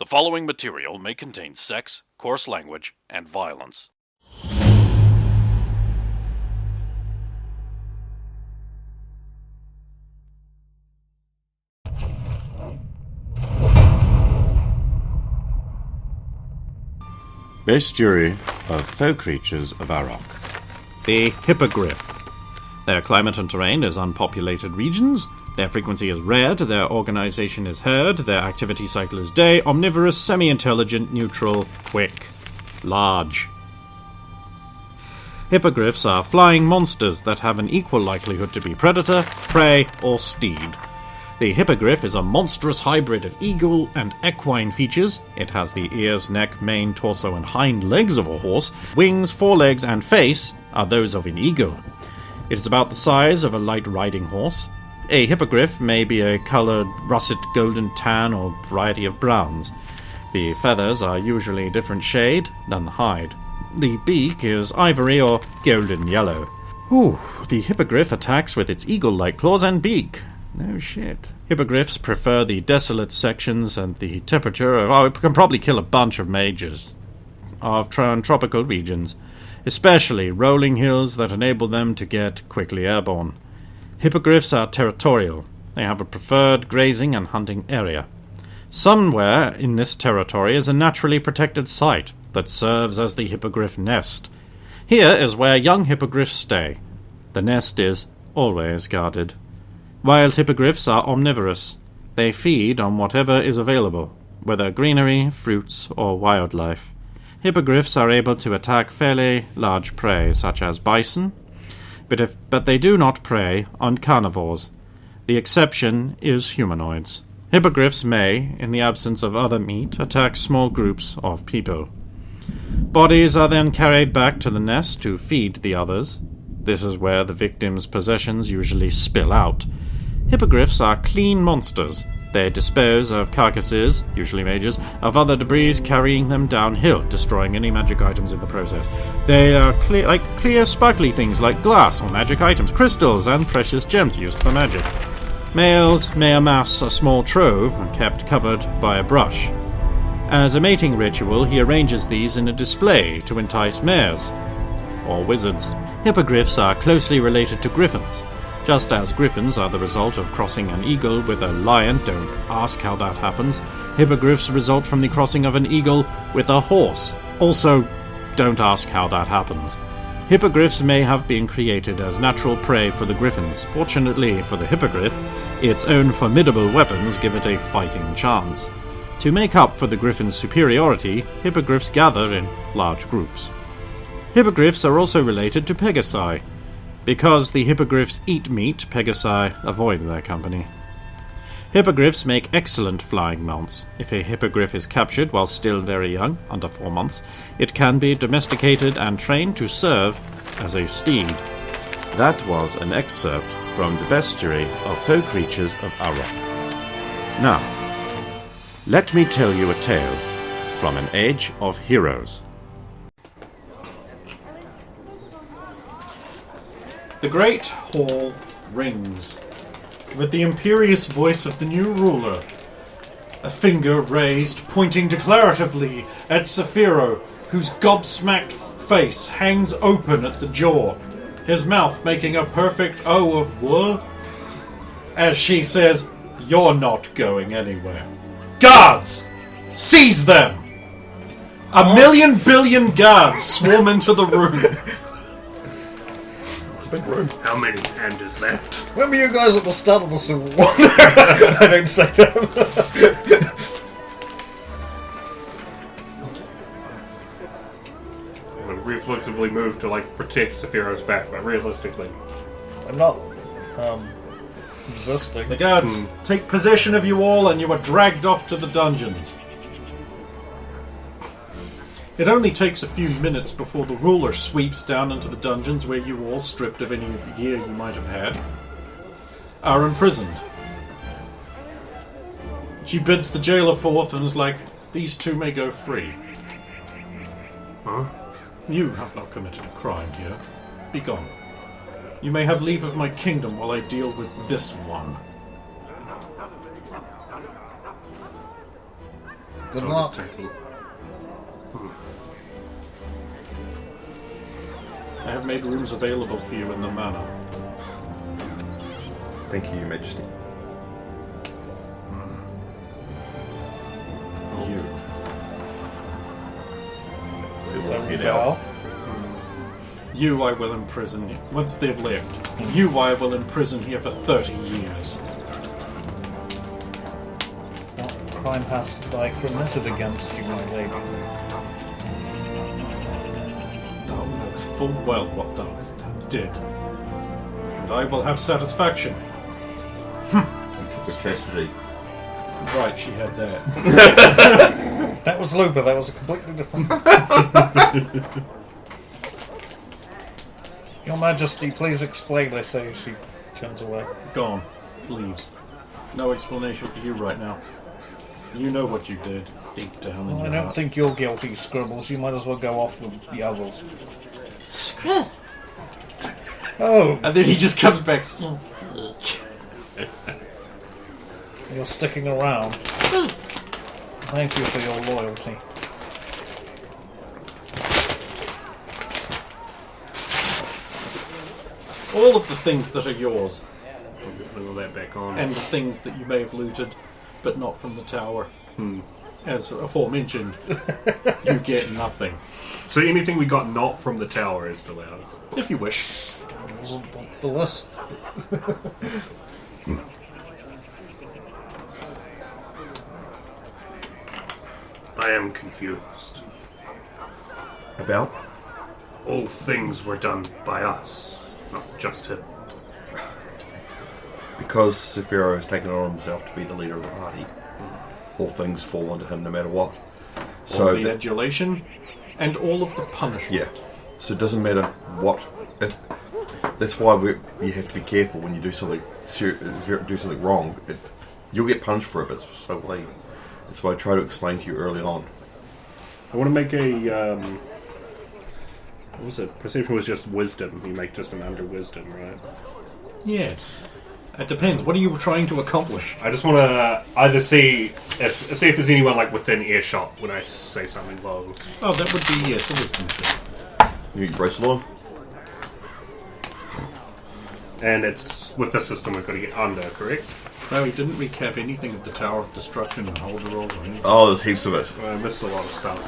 The following material may contain sex, coarse language, and violence. Bestiary of folk creatures of Arok. The Hippogriff. Their climate and terrain is unpopulated regions. Their frequency is red, their organization is herd, their activity cycle is day, omnivorous, semi-intelligent, neutral, quick, large. Hippogriffs are flying monsters that have an equal likelihood to be predator, prey, or steed. The hippogriff is a monstrous hybrid of eagle and equine features. It has the ears, neck, mane, torso, and hind legs of a horse. Wings, forelegs, and face are those of an eagle. It is about the size of a light riding horse. A hippogriff may be a coloured russet, golden, tan, or variety of browns. The feathers are usually a different shade than the hide. The beak is ivory or golden yellow. The hippogriff attacks with its eagle-like claws and beak. No shit. Hippogriffs prefer the desolate sections and the temperature of... it can probably kill a bunch of mages of tropical regions, especially rolling hills that enable them to get quickly airborne. Hippogriffs are territorial. They have a preferred grazing and hunting area. Somewhere in this territory is a naturally protected site that serves as the hippogriff nest. Here is where young hippogriffs stay. The nest is always guarded. Wild hippogriffs are omnivorous. They feed on whatever is available, whether greenery, fruits, or wildlife. Hippogriffs are able to attack fairly large prey, such as bison, but they do not prey on carnivores. The exception is humanoids. Hippogriffs may, in the absence of other meat, attack small groups of people. Bodies are then carried back to the nest to feed the others. This is where the victim's possessions usually spill out. Hippogriffs are clean monsters. They dispose of carcasses, usually mages, of other debris, carrying them downhill, destroying any magic items in the process. They are clear, sparkly things like glass or magic items, crystals, and precious gems used for magic. Males may amass a small trove and kept covered by a brush. As a mating ritual, he arranges these in a display to entice mares or wizards. Hippogriffs are closely related to griffins. Just as griffins are the result of crossing an eagle with a lion, don't ask how that happens, hippogriffs result from the crossing of an eagle with a horse. Also, don't ask how that happens. Hippogriffs may have been created as natural prey for the griffins. Fortunately for the hippogriff, its own formidable weapons give it a fighting chance. To make up for the griffin's superiority, hippogriffs gather in large groups. Hippogriffs are also related to pegasi. Because the hippogriffs eat meat, pegasi avoid their company. Hippogriffs make excellent flying mounts. If a hippogriff is captured while still very young, under 4 months, it can be domesticated and trained to serve as a steed. That was an excerpt from the Bestiary of Folk Creatures of Arok. Now, let me tell you a tale from an age of heroes. The great hall rings with the imperious voice of the new ruler. A finger raised, pointing declaratively at Saphiro, whose gobsmacked face hangs open at the jaw, his mouth making a perfect O of what? As she says, "You're not going anywhere. Guards! Seize them!" A million billion guards swarm into the room. Big room. How many hand is left? Remember you guys at the start of the Civil War? I don't say that. I'm going to reflexively move to, protect Sephiroth's back, but realistically... I'm not, resisting. The guards take possession of you all and you are dragged off to the dungeons. It only takes a few minutes before the ruler sweeps down into the dungeons where you all, stripped of any gear you might have had, are imprisoned. She bids the jailer forth and is like, "These two may go free." Huh? You have not committed a crime here. Be gone. You may have leave of my kingdom while I deal with this one. Good I'll luck. just take a look. I have made rooms available for you in the manor. Thank you, Your Majesty. You. We will There we get go. out. You I will imprison you. Once they've left. You I will imprison here for 30 years. What crime hast I committed against you, my lady? Thou knowest full well what thou did. And I will have satisfaction. With tragedy. Right, she had that. That was Luba, that was a completely different... Your Majesty, please explain this as she turns away. Gone. Leaves. No explanation for you right now. You know what you did, deep down in Well, I your don't heart. think you're guilty, Scribbles. You might as well go off with the others. Oh, And then he just comes back. you're sticking around. Thank you for your loyalty. All of the things that are yours, Put all that back on. and the things that you may have looted, but not from the tower. As aforementioned, you get nothing. So anything we got not from the tower is still ours. If you wish. Wasn't the list. I am confused. About? All things were done by us, not just him. Because Sephiroth has taken it on himself to be the leader of the party, all things fall onto him no matter what. So All the adulation and all of the punishment. yeah, so it doesn't matter what. That's why you have to be careful when you do something wrong. You'll get punished for it, but so will he. That's why I try to explain to you early on. I want to make a. What was it? Perception was just wisdom. You make just an under wisdom, right? Yes. It depends. What are you trying to accomplish? I just want to either see if there's anyone like within earshot when I say something low. Oh, that would be, yes, a wisdom check. You bracelet on? And it's with this system we've got to get under, correct? No, he didn't recap anything of the Tower of Destruction and Hold Roll or anything. Oh, there's heaps of it. I missed a lot of stuff.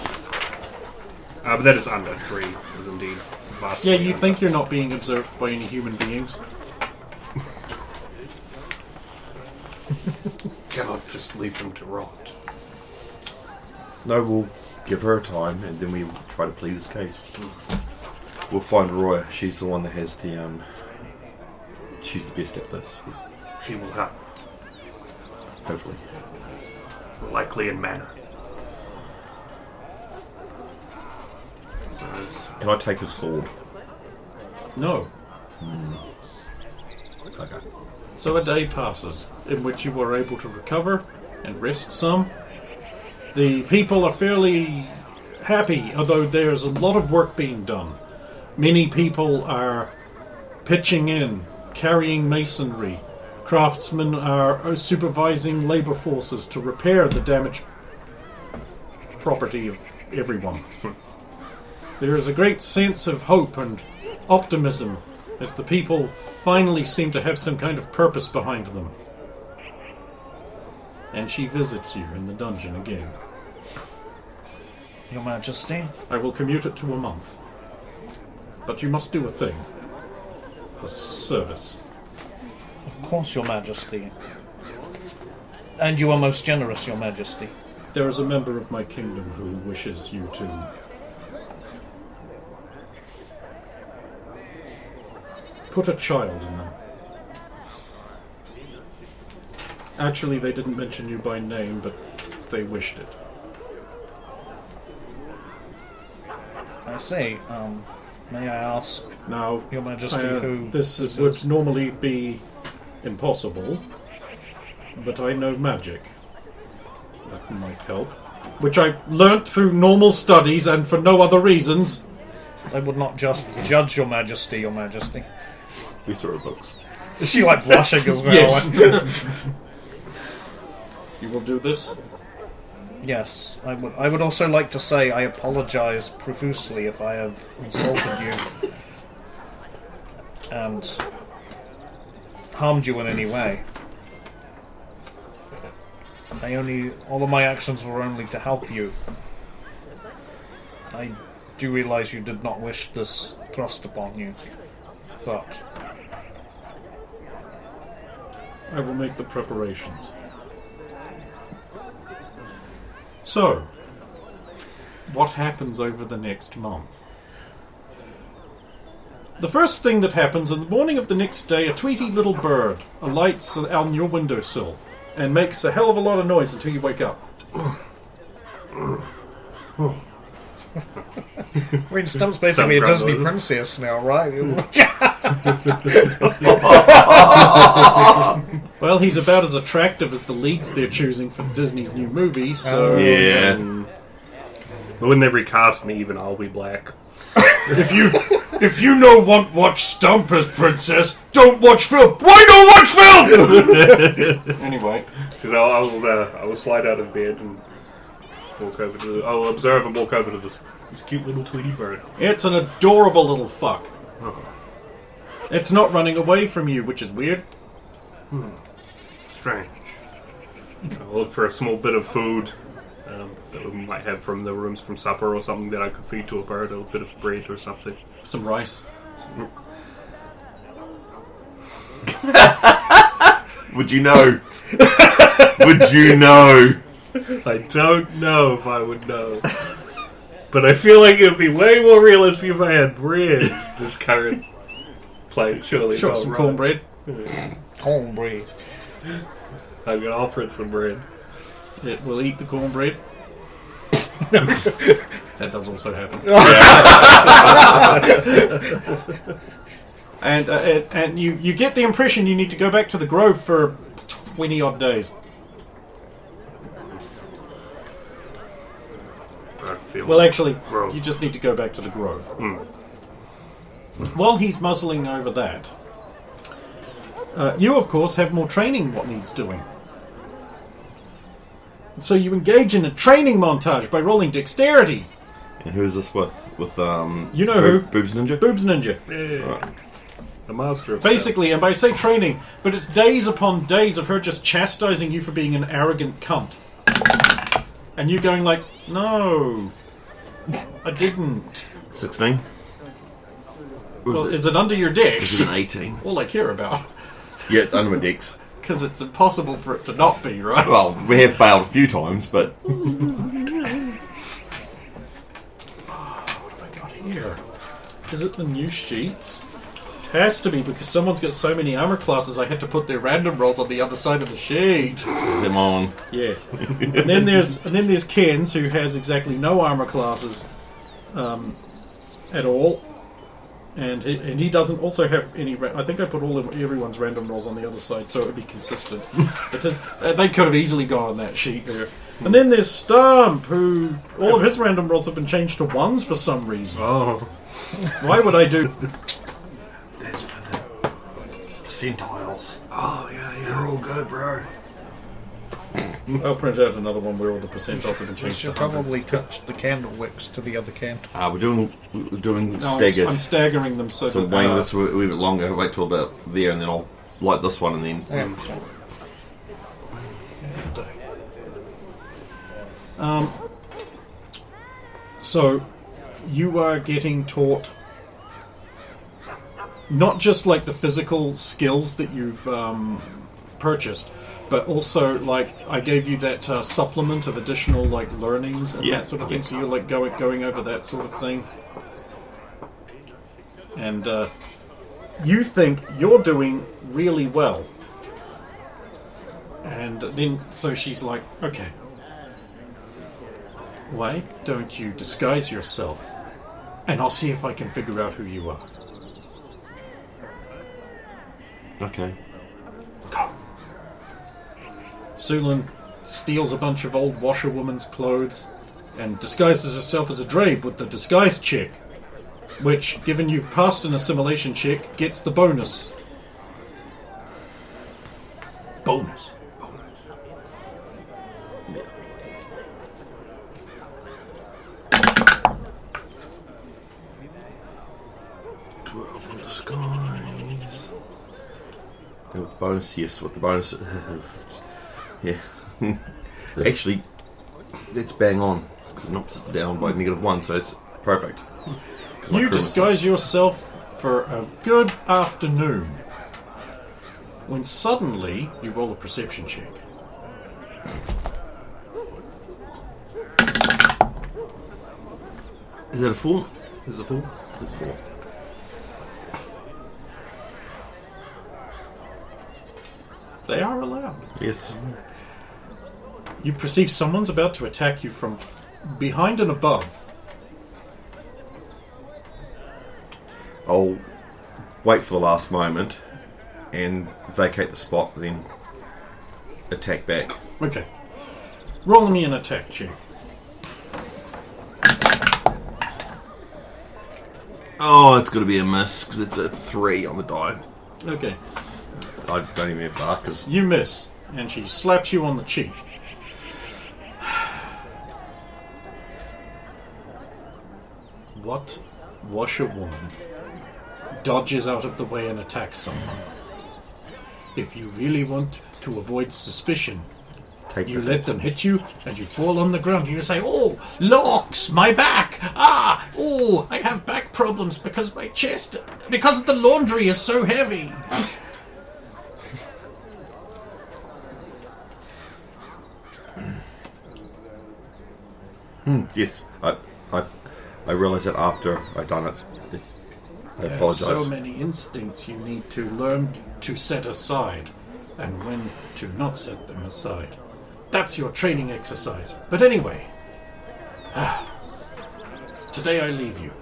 But that is under 3, is indeed vastly Yeah, you under. think you're not being observed by any human beings? Cannot just leave them to rot. No, we'll give her time, and then we'll try to plead his case. We'll find Roya. She's the one that has the she's the best at this. She will help, Hopefully. likely in manner. So it's- Can I take his sword? No. Okay. So a day passes, in which you are able to recover and rest some. The people are fairly happy, although there's a lot of work being done. Many people are pitching in, carrying masonry. Craftsmen are supervising labor forces to repair the damaged property of everyone. There is a great sense of hope and optimism as the people finally seem to have some kind of purpose behind them. And she visits you in the dungeon again. Your Majesty? I will commute it to a month. But you must do a thing. A service. Of course, Your Majesty. And you are most generous, Your Majesty. There is a member of my kingdom who wishes you to put a child in them. Actually, they didn't mention you by name, but they wished it. I see. May I ask, Now, Your Majesty, who this would normally be impossible, but I know magic. That might help. Which I learnt through normal studies and for no other reasons. I would not just judge Your Majesty, Your Majesty. We saw her books. Is she like blushing as well? Yes. You will do this? Yes, I would. I would also like to say I apologise profusely if I have insulted you and harmed you in any way. All of my actions were only to help you. I do realise you did not wish this thrust upon you, but I will make the preparations. So, what happens over the next month? The first thing that happens, in the morning of the next day, a tweety little bird alights on your windowsill and makes a hell of a lot of noise until you wake up. I mean, Stump's basically a Disney princess now, right? Well, he's about as attractive as the leads they're choosing for Disney's new movies, so... Yeah. They wouldn't ever cast me, even I'll be black. If you no want watch Stump as princess, don't watch film. Why don't watch film? Anyway, Because I will slide out of bed and walk over to I'll observe and walk over to this cute little Tweety bird. it's an adorable little fuck. It's not running away from you, which is weird. Strange. I'll look for a small bit of food that we might have from the rooms from supper or something that I could feed to a bird, a bit of bread or something. Some rice. Would you know? Would you know? I don't know if I would know. But I feel like it would be way more realistic if I had bread in this current place, surely. Sure, some cornbread. Cornbread. I'm going to offer it some bread. It will eat the cornbread. That does also happen. And you get the impression you need to go back to the Grove for 20 odd days. I feel Well, actually, Grove. you just need to go back to the Grove. While he's muzzling over that, you, of course, have more training what needs doing. So you engage in a training montage by rolling dexterity. And who is this with? With You know who? Boobs Ninja. Boobs Ninja. Yeah. Right. The master of Basically, and by say training, but it's days upon days of her just chastising you for being an arrogant cunt. And you going like, no, I didn't. 16. Well, is it under your dex? Is it an 18? All I care about. Yeah, it's under my dex. Because it's impossible for it to not be, right? Well, we have failed a few times, but What have I got here? Is it the new sheets? It has to be, because someone's got so many armor classes I had to put their random rolls on the other side of the sheet. is it my one? Yes. and then there's Ken's, who has exactly no armor classes at all. And he doesn't also have any... I think I put everyone's random rolls on the other side, so it would be consistent. Because they could have easily gone on that sheet there. And then there's Stump, who... All of his random rolls have been changed to ones for some reason. Oh. Why would I do... That's for the percentiles. Oh, yeah. You're all good, bro. I'll print out another one where all the percentiles have been We changed should to hundreds. probably touch the candle wicks to the other candle. We're doing No, staggered. I'm staggering them so So that... waiting this a wee bit longer. Wait till about there, and then I'll light this one, and then So, you are getting taught not just like the physical skills that you've purchased, but also like I gave you that supplement of additional like learnings and Yeah. that sort of thing. So you're like going over that sort of thing, and you think you're doing really well. And then so she's like, okay. Why don't you disguise yourself, and I'll see if I can figure out who you are. okay. Go. Sulin steals a bunch of old washerwoman's clothes and disguises herself as a drabe with the disguise check, which, given you've passed an assimilation check, gets the bonus. Bonus. Bonus, yes. What the bonus? Yeah. Actually, that's bang on. Because it knocks it down by -1, so it's perfect. You disguise yourself for a good afternoon. When suddenly you roll a perception check. Is that a 4? There's a fool. It's 4. They are allowed. Yes. You perceive someone's about to attack you from behind and above. I'll wait for the last moment and vacate the spot, then attack back. Okay. Roll me an attack check. Oh, it's got to be a miss because it's a 3 on the die. Okay. I don't even have that because You miss, and she slaps you on the cheek. What washerwoman dodges out of the way and attacks someone? If you really want to avoid suspicion, take you the let them hit you, and you fall on the ground, and you say, "Oh, locks, my back! Ah, oh, I have back problems because my chest, because the laundry is so heavy." Yes, I realised that after I'd done it. I There's apologise. so many instincts you need to learn to set aside, and when to not set them aside. That's your training exercise. But anyway, today I leave you.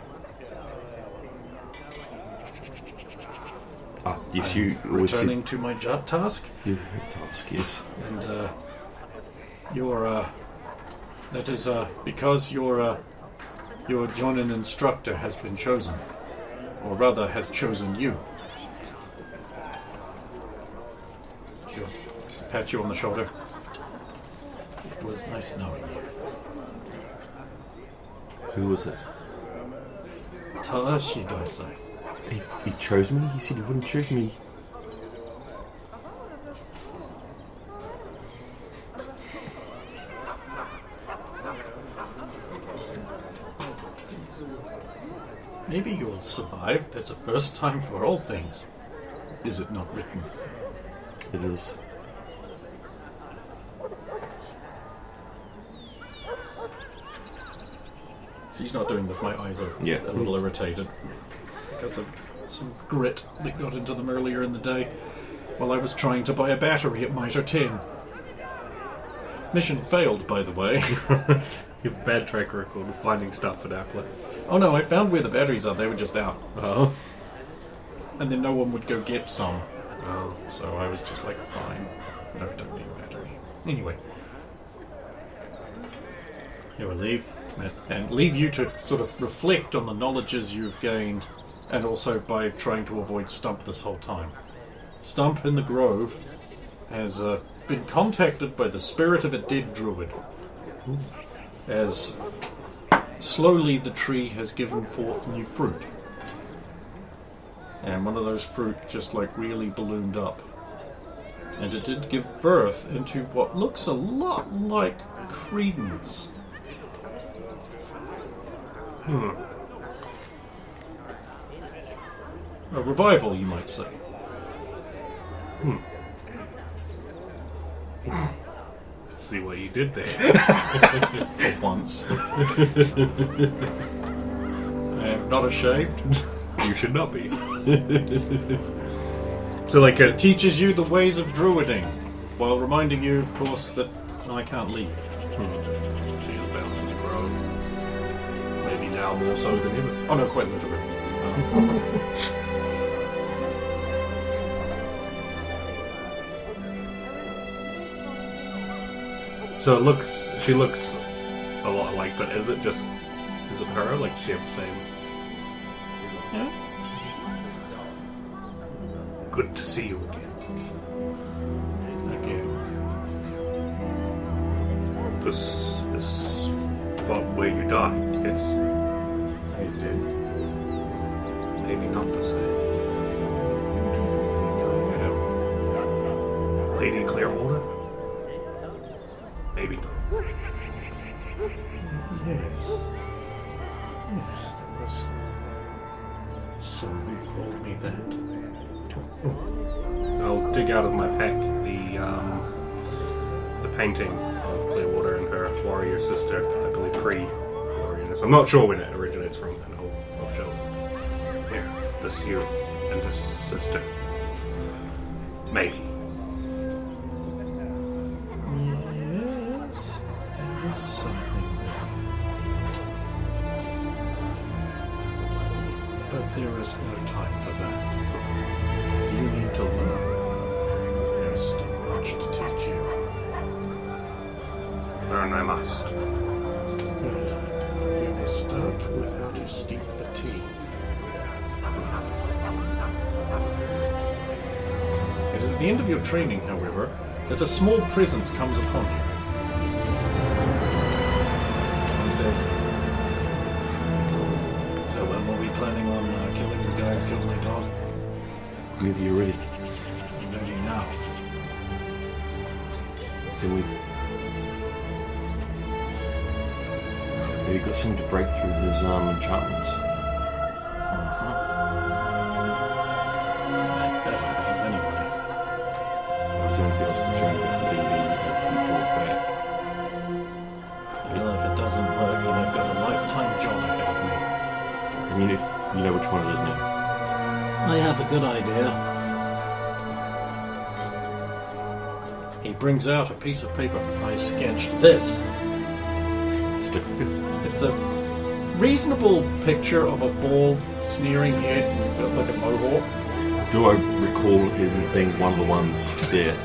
Yes, you always said Returning to my job task, you task. Yes, and your that is because your Jonin instructor has been chosen, or rather has chosen you. She'll pat you on the shoulder. It was nice knowing you. who was it? Tadashi Daisai. He chose me. He said he wouldn't choose me. Maybe you'll survive. There's a first time for all things. Is it not written? It is. She's not doing this. My eyes are Yeah. a little irritated because of some grit that got into them earlier in the day while I was trying to buy a battery at Mitre 10. Mission failed, by the way. You have a bad track record of finding stuff at our place. Oh no, I found where the batteries are. They were just out. Oh. And then no one would go get some. Oh. So I was just like, fine. No, I don't need a battery. Anyway. Here we leave. And leave you to sort of reflect on the knowledges you've gained, and also by trying to avoid Stump this whole time. Stump in the Grove has been contacted by the spirit of a dead druid, as slowly the tree has given forth new fruit. And one of those fruit just like really ballooned up. And it did give birth into what looks a lot like Credence. A revival, you might say. See what you did there. For once. I am not ashamed. You should not be. So like It teaches you the ways of druiding, while reminding you, of course, that I can't leave. she is bound to the grove. Maybe now more so than ever. Oh no, quite literally. So she looks a lot like, but is it her? Like, she have the same? Yeah. Good to see you again. Again. This spot where you died, yes? I did. Maybe not the same. I Lady Clearwater? Maybe not. Yes. Yes, there was some who called me that. I'll dig out of my pack the painting of Clearwater and her warrior sister, I believe pre-warriorness. I'm not sure when it originates from, and I'll show it. Here, this you and this sister. Maybe. Yes, there is something there. But there is no time for that. You need to learn. There is still much to teach you. Learn I must. Good. We will start with how to steep the tea. It is at the end of your training, however, that a small presence comes upon you. He says, "So when were we planning on killing the guy who killed my dog?" Whenever you're ready. I'm ready now. Can we... Have you got something to break through his enchantments? I'd better have anyway. I was the only thing I was concerned about being brought back. Well, if it doesn't work, then I've got a lifetime job ahead of me. I mean, if you know which one it is now. I have a good idea. He brings out a piece of paper. I sketched this. Stick figure. It's a reasonable picture of a bald, sneering head who's got like a mohawk. Do I recall him being one of the ones there?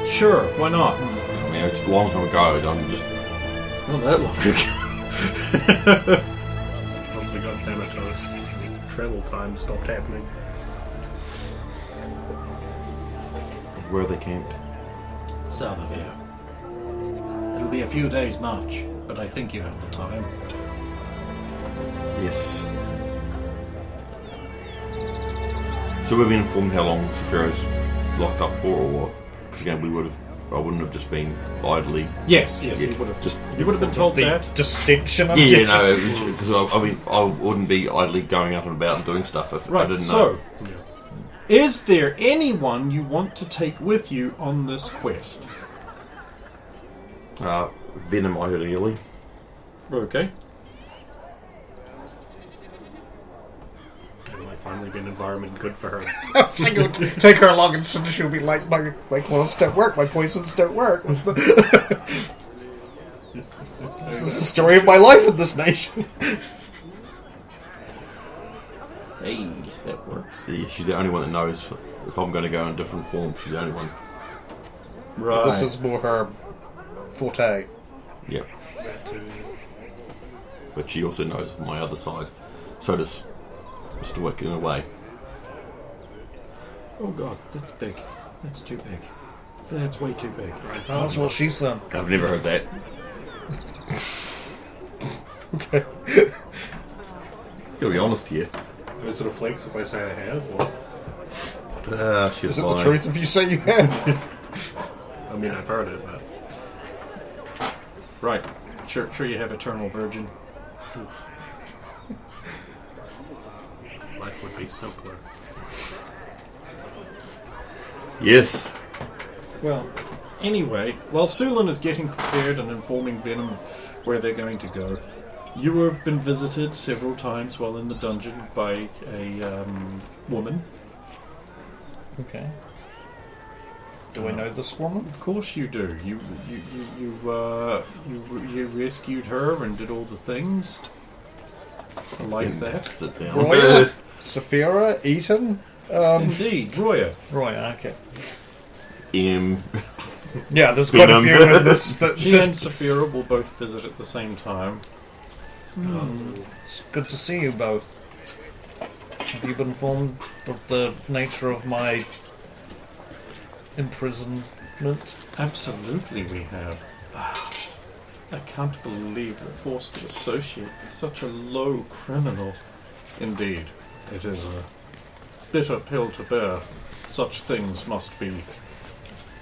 Sure, why not? I mean, it's a long time ago. I'm just... Not that long ago. Once we got Thanatos, travel time stopped happening. Where are they camped? South of here. It'll be a few days' march, but I think you have the time. Yes. So we've been informed how long Sephiroth's locked up for, or what? Because again, I wouldn't have just been idly... Yes, Yeah, you would have just- you would have been told The that. distinction of Yeah, no, because I mean, I wouldn't be idly going up and about and doing stuff if I Right, didn't so, know. is there anyone you want to take with you on this quest? Venom, I heard early. Okay. It might finally be an environment good for her. Take her along and soon she'll be like, my clothes don't work, my poisons don't work. This is the story of my life in this nation. Hey, that works. Yeah, she's the only one that knows if I'm going to go in a different form. She's the only one. Right. This is more her forte. Yeah. But she also knows my other side. So does Mr. Wick in a way. Oh god, that's big. That's too big. That's way too big. That's what she said. I've never heard that. Okay. Gotta be honest here. Is it a flex if I say I have? Or? She's Is it the truth if you say you have? I mean, I've heard it, but... Right. Sure you have Eternal Virgin. Oof. Life would be simpler. Yes. Well, anyway, while Sulin is getting prepared and informing Venom of where they're going to go, you have been visited several times while in the dungeon by a woman. Okay. Do I know this woman? Of course you do. You rescued her and did all the things like that. Sit down. Roya? Saphira? Eaton? Indeed, Roya. Roya, okay. Yeah, there's quite a few in this. She and Saphira will both visit at the same time. It's good to see you both. Have you been informed of the nature of my imprisonment? Absolutely we have. I can't believe we're forced to associate with such a low criminal. Indeed, it is a bitter pill to bear, such things must be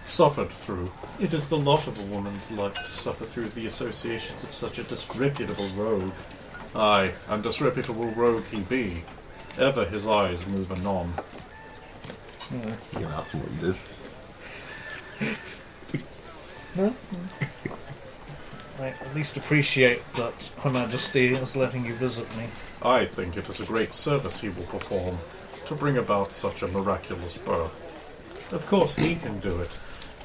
suffered through. It is the lot of a woman's life to suffer through the associations of such a disreputable rogue. Aye, and disreputable rogue he be. Ever his eyes move anon. You can ask him what you did. I at least appreciate that Her Majesty is letting you visit me. I think it is a great service he will perform to bring about such a miraculous birth. Of course he can do it.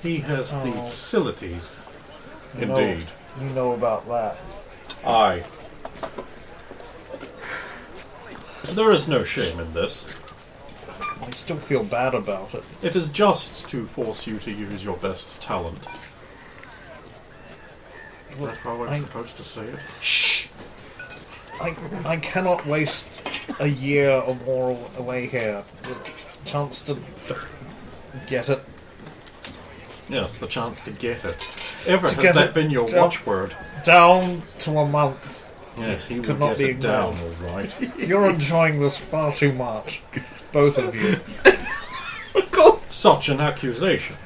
He has the facilities. Indeed. You know about that. Aye. There is no shame in this. I still feel bad about it. It is just to force you to use your best talent. Is that how I'm supposed to say it? Shh! I cannot waste a year or more away here. The chance to get it. Yes, the chance to get it. Ever To has get that it been your down- watchword? Down to a month. Yes, he will Could not get be it down, ignored. all right. You're enjoying this far too much. Both of you. Such an accusation.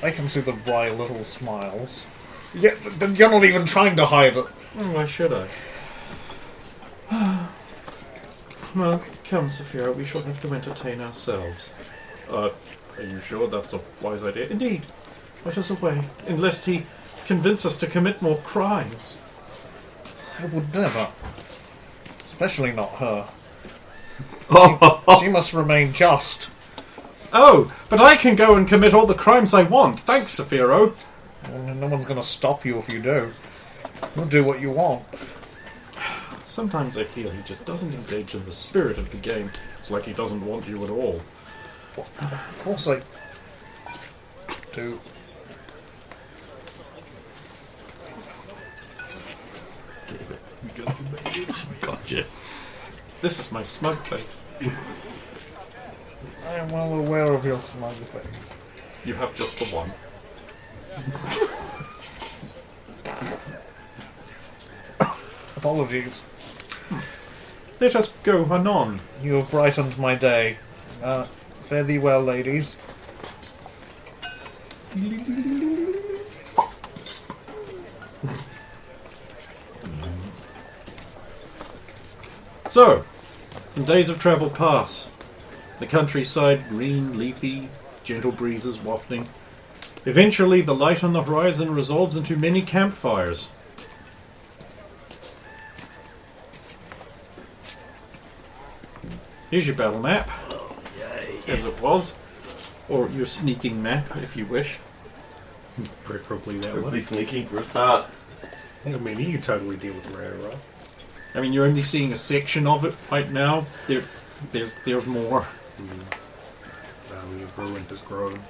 I can see the wry little smiles. Yeah, you're not even trying to hide it. Why should I? Well, come, Saphira, we shall have to entertain ourselves. Are you sure that's a wise idea? Indeed. Let us away, unless he convince us to commit more crimes. I would never. Especially not her. She must remain just. Oh, but I can go and commit all the crimes I want. Thanks, Saphiro. Well, no one's going to stop you if you do. You'll do what you want. Sometimes I feel he just doesn't engage in the spirit of the game. It's like he doesn't want you at all. Of course I do. Gotcha. This is my smug face. I am well aware of your smug face. You have just the one. Apologies. Let us go anon. You have brightened my day. Fare thee well, ladies. So, some days of travel pass. The countryside green, leafy, gentle breezes wafting. Eventually, the light on the horizon resolves into many campfires. Here's your battle map, as it was, or your sneaking map, if you wish. Preferably that one. Everybody's sneaking for a start. I mean, you can totally deal with rare, right? I mean, you're only seeing a section of it right now. There's more. Your ruin has grown.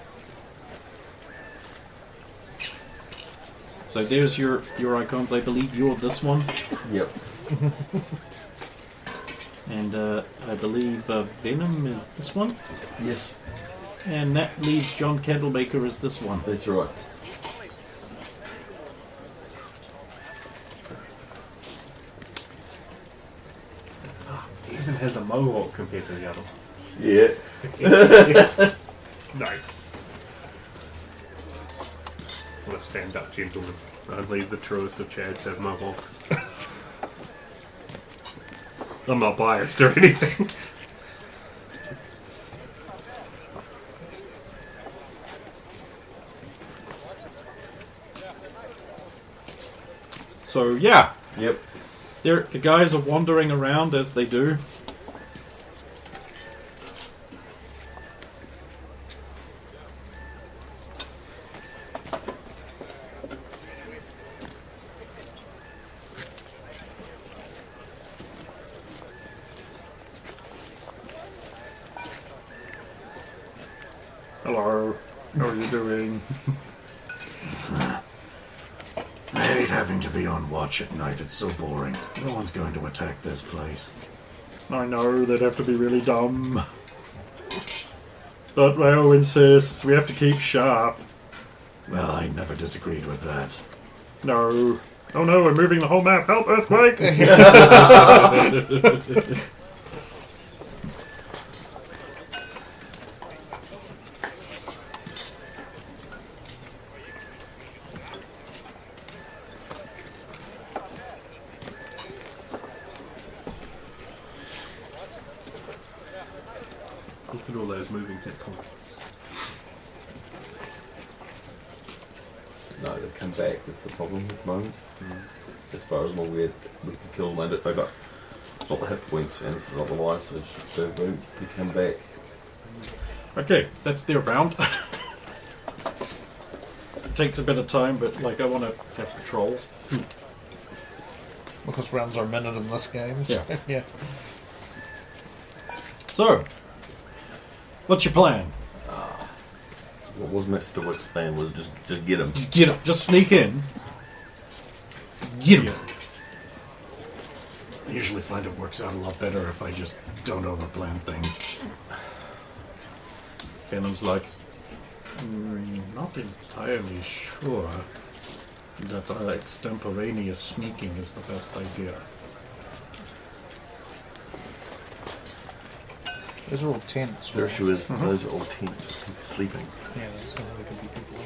So there's your icons. I believe you're this one, Yep. and I believe Venom is this one, Yes, and that leaves John Candlemaker as this one. that's right. He even has a mohawk compared to the other. Yeah. Nice. I'm a stand-up gentleman. Only the truest of chads have mohawks. I'm not biased or anything. So yeah, Yep. the guys are wandering around as they do. Hello, how are you doing? I hate having to be on watch at night. It's so boring. No one's going to attack this place. I know, they'd have to be really dumb. But Rayo insists we have to keep sharp. Well, I never disagreed with that. No. Oh no, we're moving the whole map. Help, earthquake! those moving hit points. No, they come back. That's the problem at the moment. As far as we can kill them, they got. It's not the hit points and it's not the life, so they come back. Okay, that's their round. It takes a bit of time, but like I want to have patrols. Because rounds are a minute in this game. So, Yeah. yeah. So, what's your plan? What was Mr. Wick's plan was just get him. Just get him. Just sneak in. Get him. I usually find it works out a lot better if I just don't overplan things. Venom's like, not entirely sure that extemporaneous sneaking is the best idea. Those are all tents. Their right? issue is those are all tents with people sleeping. Yeah, that's how there could be people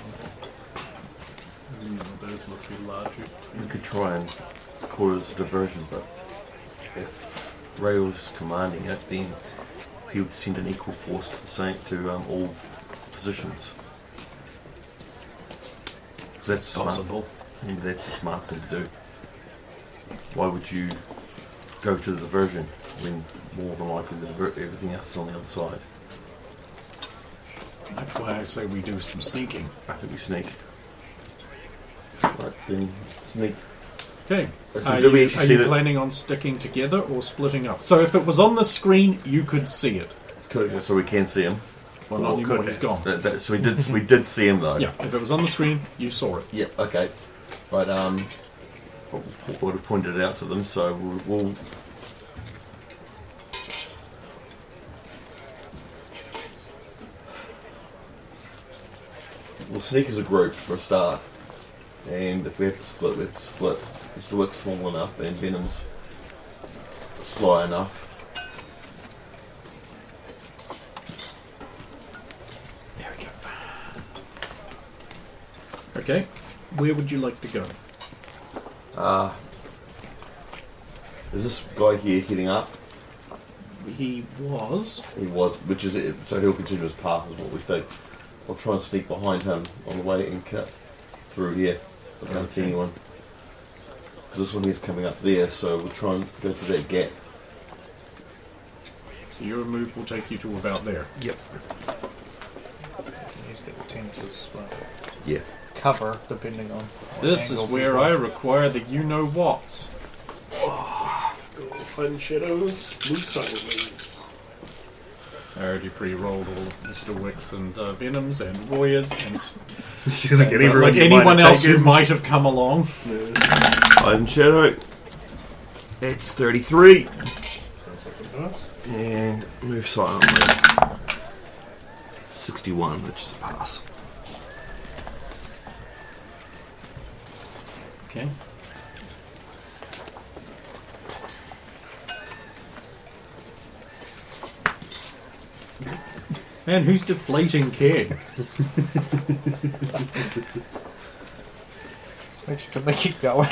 in Those must be larger. We could try and call it as a diversion, but if Ray was commanding it, then he would send an equal force to the to all positions. 'Cause that's smart. Possible. Yeah, that's a smart thing to do. Why would you go to the diversion when more than likely everything else is on the other side? That's why I say we do some sneaking. I think we sneak. Right, then sneak. Okay. So Are do we you, actually are see you that- planning on sticking together or splitting up? So if it was on the screen, you could see it. So we can see him. Well, not anymore, he's gone. So we did see him though. Yeah, if it was on the screen, you saw it. Yeah. Okay. Right. Would have pointed it out to them. So we'll sneak as a group for a start, and if we have to split, we have to split. Mr. Wick's small enough, and Venom's sly enough. There we go. Okay. Where would you like to go? Is this guy here heading up? He was. He was, which is it. So he'll continue his path, is what we think. I'll try and sneak behind him on the way and cut through here. I can't see anyone. Because this one here's coming up there, so we'll try and go through that gap. So your move will take you to about there. Yep. Use the tent as well. Yeah. Cover, depending on. what This is angle where people- I require the you-know-whats. Fun shadows, blue sideways. I already pre-rolled all of Mr. Wicks and Venoms and Royers and Like like anyone else who might have come along. Hide and shadow. It's 33. And move silently. 61, which is a pass. Okay. Man, who's deflating keg? Which can they keep going?